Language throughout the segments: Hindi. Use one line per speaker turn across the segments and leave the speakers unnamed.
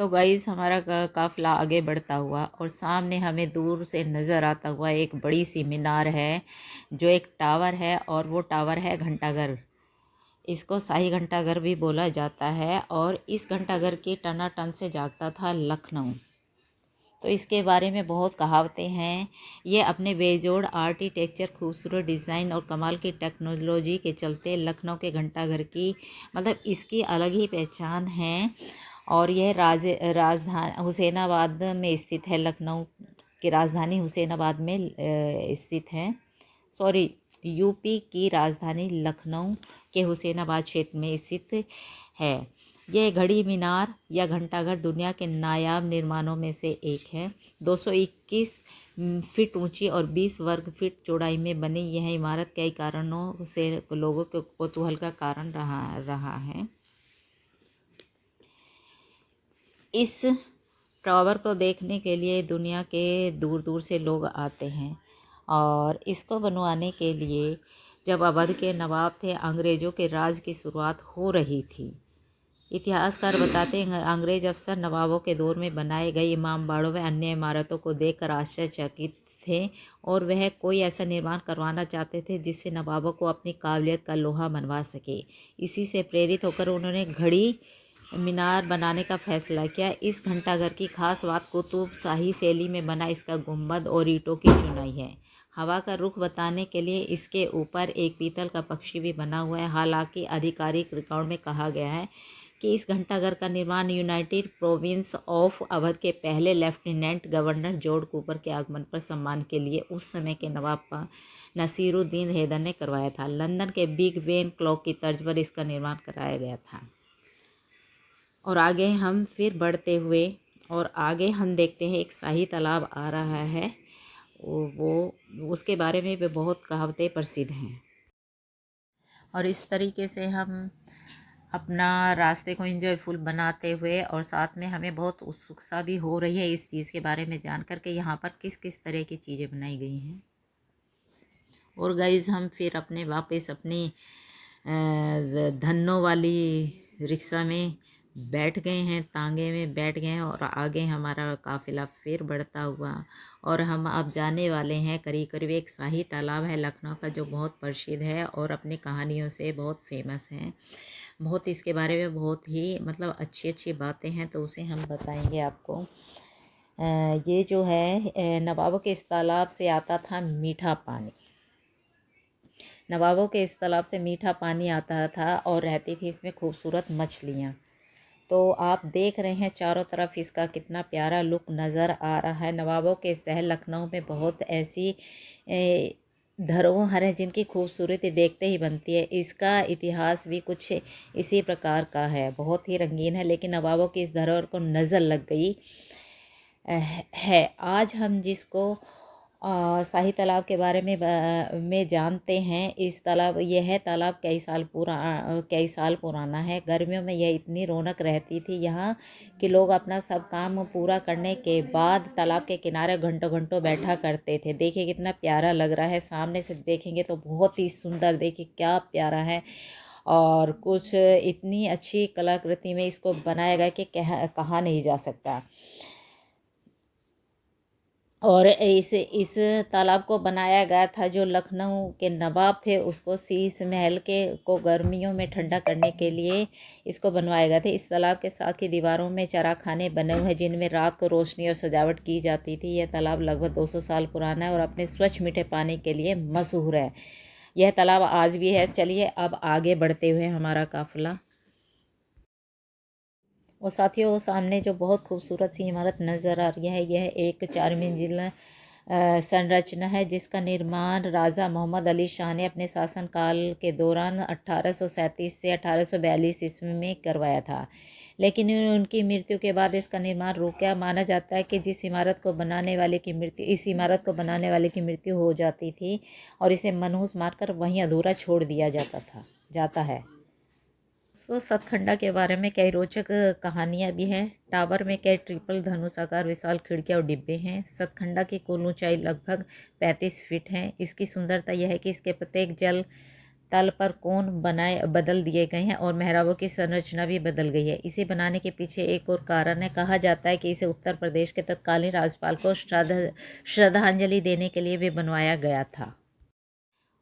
तो गाइस हमारा काफ़िला आगे बढ़ता हुआ और सामने हमें दूर से नज़र आता हुआ एक बड़ी सी मीनार है जो एक टावर है और वो टावर है घंटाघर। इसको शाही घंटाघर भी बोला जाता है और इस घंटाघर की टनाटन से जागता था लखनऊ। तो इसके बारे में बहुत कहावतें हैं। ये अपने बेजोड़ आर्किटेक्चर, खूबसूरत डिज़ाइन और कमाल की टेक्नोलॉजी के चलते लखनऊ के घंटाघर की मतलब इसकी अलग ही पहचान है। और यह राजधानी हुसैनाबाद में स्थित है। लखनऊ की राजधानी हुसैनाबाद में स्थित है। सॉरी, यूपी की राजधानी लखनऊ के हुसैनाबाद क्षेत्र में स्थित है। यह घड़ी मीनार या घंटाघर दुनिया के नायाब निर्माणों में से एक है। 221 फीट ऊंची और 20 वर्ग फीट चौड़ाई में बनी यह इमारत कई कारणों से लोगों के कौतूहल का कारण रहा है। इस टावर को देखने के लिए दुनिया के दूर दूर से लोग आते हैं और इसको बनवाने के लिए जब अवध के नवाब थे, अंग्रेज़ों के राज की शुरुआत हो रही थी। इतिहासकार बताते हैं अंग्रेज अफसर नवाबों के दौर में बनाए गए इमामबाड़ों व अन्य इमारतों को देखकर आश्चर्यचकित थे और वह कोई ऐसा निर्माण करवाना चाहते थे जिससे नवाबों को अपनी काबिलियत का लोहा मनवा सके। इसी से प्रेरित होकर उन्होंने घड़ी मीनार बनाने का फैसला किया। इस घंटाघर की खास बात कुतुब शाही शैली में बना इसका गुंबद और ईंटों की चुनाई है। हवा का रुख बताने के लिए इसके ऊपर एक पीतल का पक्षी भी बना हुआ है। हालांकि आधिकारिक रिकॉर्ड में कहा गया है कि इस घंटाघर का निर्माण यूनाइटेड प्रोविंस ऑफ अवध के पहले लेफ्टिनेंट गवर्नर जॉर्ज कूपर के आगमन पर सम्मान के लिए उस समय के नवाब नसीरुद्दीन हैदर ने करवाया था। लंदन के बिग बेन क्लॉक की तर्ज पर इसका निर्माण कराया गया था। और आगे हम फिर बढ़ते हुए और आगे हम देखते हैं एक शाही तालाब आ रहा है। वो उसके बारे में भी बहुत कहावतें प्रसिद्ध हैं। और इस तरीके से हम अपना रास्ते को एंजॉयफुल बनाते हुए और साथ में हमें बहुत उत्सुकता भी हो रही है इस चीज़ के बारे में जान कर के यहाँ पर किस किस तरह की चीज़ें बनाई गई हैं। और गाइज़ हम फिर अपने वापस अपनी धन्नो वाली रिक्शा में बैठ गए हैं, तांगे में बैठ गए हैं और आगे हमारा काफ़िला फिर बढ़ता हुआ और हम अब जाने वाले हैं करीब करीब एक शाही तालाब है लखनऊ का जो बहुत प्रसिद्ध है और अपनी कहानियों से बहुत फेमस है। बहुत इसके बारे में बहुत ही मतलब अच्छी अच्छी बातें हैं तो उसे हम बताएंगे आपको। ये जो है नवाबों के इस तालाब से आता था मीठा पानी। नवाबों के इस तालाब से मीठा पानी आता था और रहती थी इसमें खूबसूरत मछलियाँ। तो आप देख रहे हैं चारों तरफ इसका कितना प्यारा लुक नज़र आ रहा है। नवाबों के शहर लखनऊ में बहुत ऐसी धरोहर है जिनकी खूबसूरती देखते ही बनती है। इसका इतिहास भी कुछ इसी प्रकार का है, बहुत ही रंगीन है। लेकिन नवाबों की इस धरोहर को नज़र लग गई है। आज हम जिसको शाही तालाब के बारे में जानते हैं, इस तालाब यह तालाब कई साल पुराना है। गर्मियों में यह इतनी रौनक रहती थी यहाँ कि लोग अपना सब काम पूरा करने के बाद तालाब के किनारे घंटों घंटों बैठा करते थे। देखिए कितना प्यारा लग रहा है, सामने से देखेंगे तो बहुत ही सुंदर, देखिए क्या प्यारा है। और कुछ इतनी अच्छी कलाकृति में इसको बनाया गया कि कहा नहीं जा सकता। और इस तालाब को बनाया गया था जो लखनऊ के नवाब थे उसको शीश महल के को गर्मियों में ठंडा करने के लिए इसको बनवाया गया था। इस तालाब के साथ ही दीवारों में चराखाने बने हुए हैं जिनमें रात को रोशनी और सजावट की जाती थी। यह तालाब लगभग 200 साल पुराना है और अपने स्वच्छ मीठे पानी के लिए मशहूर है। यह तालाब आज भी है। चलिए अब आगे बढ़ते हुए हमारा काफिला और साथियों सामने जो बहुत खूबसूरत सी इमारत नज़र आ रही है यह एक 4 मंजिला संरचना है जिसका निर्माण राजा मोहम्मद अली शाह ने अपने शासनकाल के दौरान 1837 से 1842 ईस्वी में करवाया था। लेकिन उनकी मृत्यु के बाद इसका निर्माण रुक गया। माना जाता है कि इस इमारत को बनाने वाले की मृत्यु हो जाती थी और इसे मनहूस मारकर वहीं अधूरा छोड़ दिया जाता है। तो सतखंडा के बारे में कई रोचक कहानियाँ भी हैं। टावर में कई ट्रिपल धनुषाकार विशाल खिड़कियाँ और डिब्बे हैं। सतखंडा की कुल ऊंचाई लगभग 35 फीट है। इसकी सुंदरता यह है कि इसके प्रत्येक तल पर कोण बदल दिए गए हैं और मेहराबों की संरचना भी बदल गई है। इसे बनाने के पीछे एक और कारण है। कहा जाता है कि इसे उत्तर प्रदेश के तत्कालीन राज्यपाल को श्रद्धांजलि देने के लिए भी बनवाया गया था।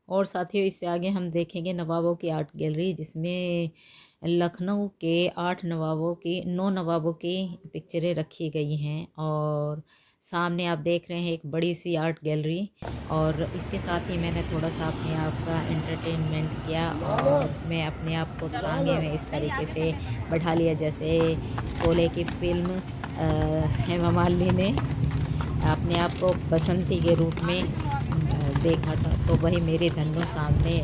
और साथियों, इससे आगे हम देखेंगे नवाबों की आर्ट गैलरी, जिसमें लखनऊ के 9 नवाबों की पिक्चरें रखी गई हैं। और सामने आप देख रहे हैं एक बड़ी सी आर्ट गैलरी। और इसके साथ ही मैंने थोड़ा सा अपने आप का एंटरटेनमेंट किया और मैं अपने आप को टांगे में इस तरीके से बैठा लिया, जैसे शोले की फिल्म हेमा मालिनी ने अपने आप को बसंती के रूप में देखा था, तो वही मेरी धन्नो सामने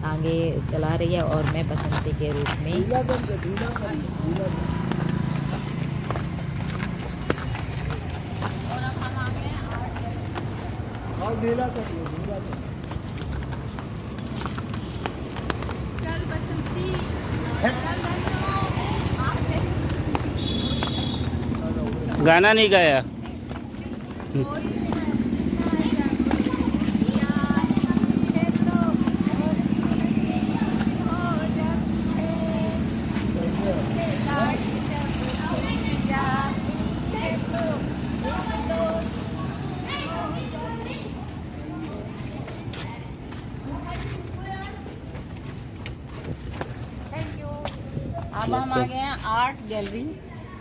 आगे चला रही है और मैं बसंती के रूप में।
गाना नहीं गाया।
अब हम आ गए हैं आर्ट गैलरी।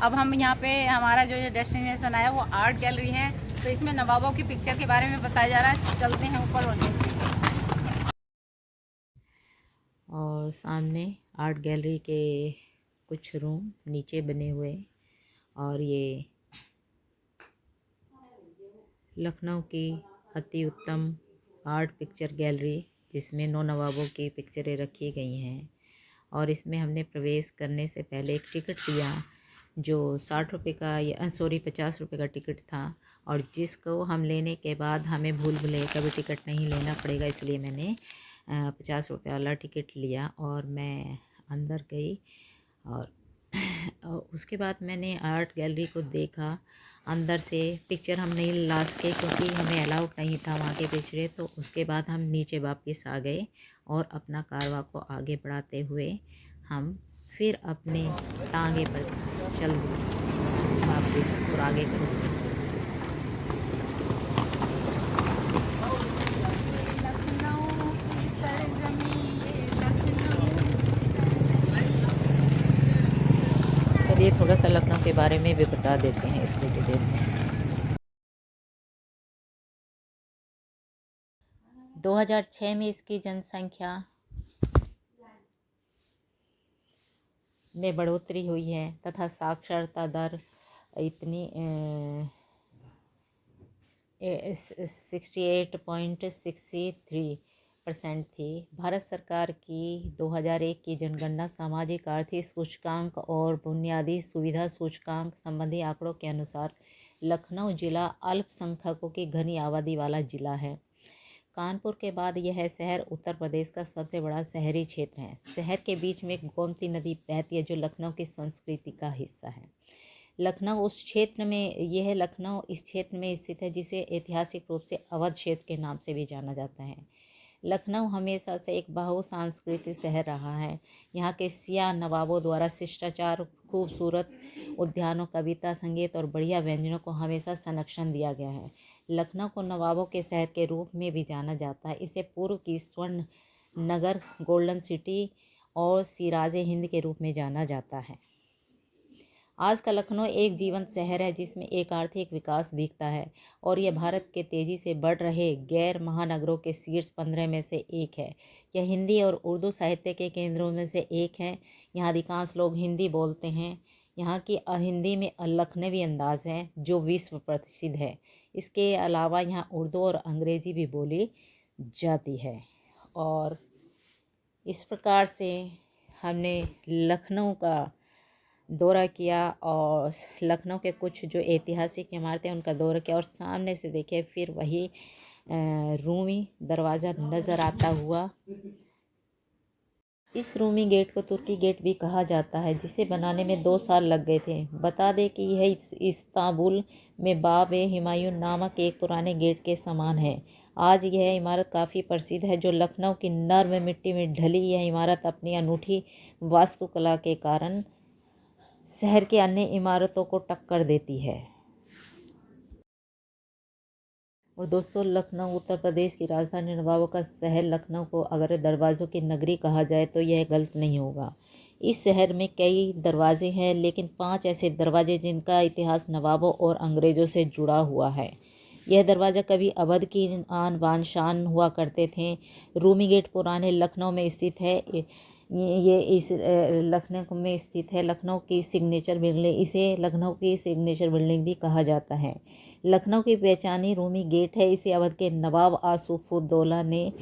अब हम यहाँ पे हमारा जो डेस्टिनेशन आया वो आर्ट गैलरी है, तो इसमें नवाबों की पिक्चर के बारे में बताया जा रहा है। चलते हैं ऊपर और देखते हैं।
और सामने आर्ट गैलरी के कुछ रूम नीचे बने हुए, और ये लखनऊ की अति उत्तम आर्ट पिक्चर गैलरी, जिसमें 9 नवाबों की पिक्चरें रखी गई हैं। और इसमें हमने प्रवेश करने से पहले एक टिकट लिया, जो 60 रुपये का 50 रुपये का टिकट था, और जिसको हम लेने के बाद हमें भूल भुलैया का भी टिकट नहीं लेना पड़ेगा, इसलिए मैंने 50 रुपये वाला टिकट लिया और मैं अंदर गई। और उसके बाद मैंने आर्ट गैलरी को देखा अंदर से। पिक्चर हम नहीं ला सके क्योंकि हमें अलाउड नहीं था वहाँ के पिक्चरें, तो उसके बाद हम नीचे वापस आ गए और अपना कारवां को आगे बढ़ाते हुए हम फिर अपने टांगे पर चल वापस और आगे करेंगे। चलिए थोड़ा सा लखनऊ के बारे में भी बता देते हैं इसको डिटेल में। 2006 में इसकी जनसंख्या में बढ़ोतरी हुई है तथा साक्षरता दर इतनी 68.63% थी। भारत सरकार की 2001 की जनगणना सामाजिक आर्थिक सूचकांक और बुनियादी सुविधा सूचकांक संबंधी आंकड़ों के अनुसार लखनऊ जिला अल्पसंख्यकों की घनी आबादी वाला जिला है। कानपुर के बाद यह शहर उत्तर प्रदेश का सबसे बड़ा शहरी क्षेत्र है। शहर के बीच में गोमती नदी बहती है, जो लखनऊ की संस्कृति का हिस्सा है। लखनऊ इस क्षेत्र में स्थित है, जिसे ऐतिहासिक रूप से अवध क्षेत्र के नाम से भी जाना जाता है। लखनऊ हमेशा से एक बहुसांस्कृतिक शहर रहा है। यहाँ के सियाह नवाबों द्वारा शिष्टाचार, खूबसूरत उद्यानों, कविता, संगीत और बढ़िया व्यंजनों को हमेशा संरक्षण दिया गया है। लखनऊ को नवाबों के शहर के रूप में भी जाना जाता है। इसे पूर्व की स्वर्ण नगर, गोल्डन सिटी और सिराजे हिंद के रूप में जाना जाता है। आज का लखनऊ एक जीवंत शहर है, जिसमें एक आर्थिक विकास दिखता है और यह भारत के तेज़ी से बढ़ रहे गैर महानगरों के शीर्ष 15 में से एक है। यह हिंदी और उर्दू साहित्य के केंद्रों में से एक है। यहाँ अधिकांश लोग हिंदी बोलते हैं। यहाँ की हिंदी में लखनवी अंदाज़ है, जो विश्व प्रसिद्ध है। इसके अलावा यहाँ उर्दू और अंग्रेज़ी भी बोली जाती है। और इस प्रकार से हमने लखनऊ का दौरा किया और लखनऊ के कुछ जो ऐतिहासिक इमारतें उनका दौरा किया, और सामने से देखे फिर वही रूमी दरवाज़ा नज़र आता हुआ। इस रूमी गेट को तुर्की गेट भी कहा जाता है, जिसे बनाने में 2 साल लग गए थे। बता दें कि यह इस्तांबुल में बाब-ए-हुमायूं नामक एक पुराने गेट के समान है। आज यह इमारत काफ़ी प्रसिद्ध है, जो लखनऊ की नर्म मिट्टी में ढली यह इमारत अपनी अनूठी वास्तुकला के कारण शहर के अन्य इमारतों को टक्कर देती है। और दोस्तों, लखनऊ उत्तर प्रदेश की राजधानी, नवाबों का शहर लखनऊ को अगर दरवाज़ों की नगरी कहा जाए तो यह गलत नहीं होगा। इस शहर में कई दरवाजे हैं, लेकिन 5 ऐसे दरवाजे जिनका इतिहास नवाबों और अंग्रेज़ों से जुड़ा हुआ है। यह दरवाज़ा कभी अवध की आन बान शान हुआ करते थे। रूमी गेट पुराने लखनऊ में स्थित है। ये इस लखनऊ में स्थित है। लखनऊ की सिग्नेचर बिल्डिंग, इसे लखनऊ की सिग्नेचर बिल्डिंग भी कहा जाता है। लखनऊ की पहचानी रूमी गेट है। इसे अवध के नवाब आसूफउद्दौला ने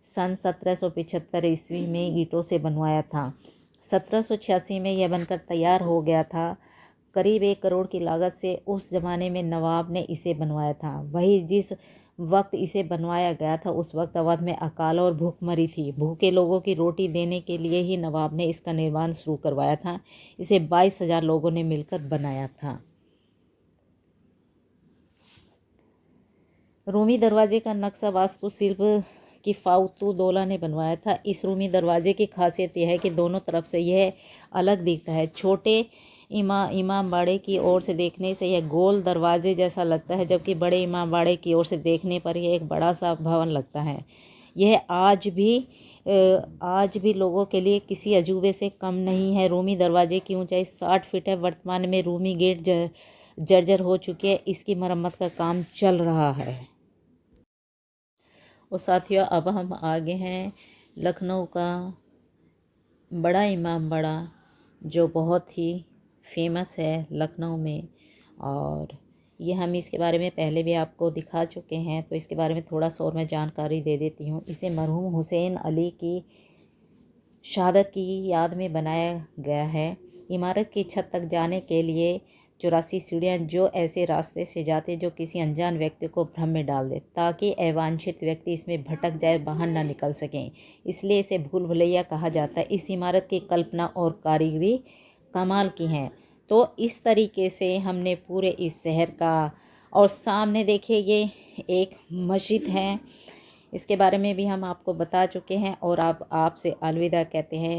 सन 1775 ईस्वी में ईंटों से बनवाया था। 1786 में यह बनकर तैयार हो गया था। करीब 1 करोड़ की लागत से उस ज़माने में नवाब ने इसे बनवाया था। वही जिस वक्त इसे बनवाया गया था उस वक्त अवध में अकाल और भूखमरी थी। भूखे लोगों की रोटी देने के लिए ही नवाब ने इसका निर्माण शुरू करवाया था। इसे 22,000 लोगों ने मिलकर बनाया था। रूमी दरवाजे का नक्शा वास्तुशिल्प किफ़ाउद्दौला ने बनवाया था। इस रूमी दरवाजे की खासियत यह है कि दोनों तरफ से यह अलग दिखता है। छोटे इमामबाड़े की ओर से देखने से यह गोल दरवाजे जैसा लगता है, जबकि बड़े इमामबाड़े की ओर से देखने पर यह एक बड़ा सा भवन लगता है। यह आज भी लोगों के लिए किसी अजूबे से कम नहीं है। रूमी दरवाजे की ऊंचाई 60 फीट है। वर्तमान में रूमी गेट जर्जर हो चुकी है। इसकी मरम्मत का काम चल रहा है। और साथियों, अब हम आगे हैं लखनऊ का बड़ा इमामबाड़ा, जो बहुत ही फेमस है लखनऊ में। और ये हम इसके बारे में पहले भी आपको दिखा चुके हैं, तो इसके बारे में थोड़ा सा और मैं जानकारी दे देती हूँ। इसे मरहूम हुसैन अली की शहादत की याद में बनाया गया है। इमारत की छत तक जाने के लिए 84 सीढ़ियाँ, जो ऐसे रास्ते से जाते जो किसी अनजान व्यक्ति को भ्रम में डाल दे, ताकि अवांछित व्यक्ति इसमें भटक जाए, बाहर ना निकल सकें। इसलिए इसे भूल भुलैया कहा जाता है। इस इमारत की कल्पना और कारीगरी कमाल की हैं। तो इस तरीके से हमने पूरे इस शहर का, और सामने देखिए ये एक मस्जिद है, इसके बारे में भी हम आपको बता चुके हैं। और आप आपसे अलविदा कहते हैं।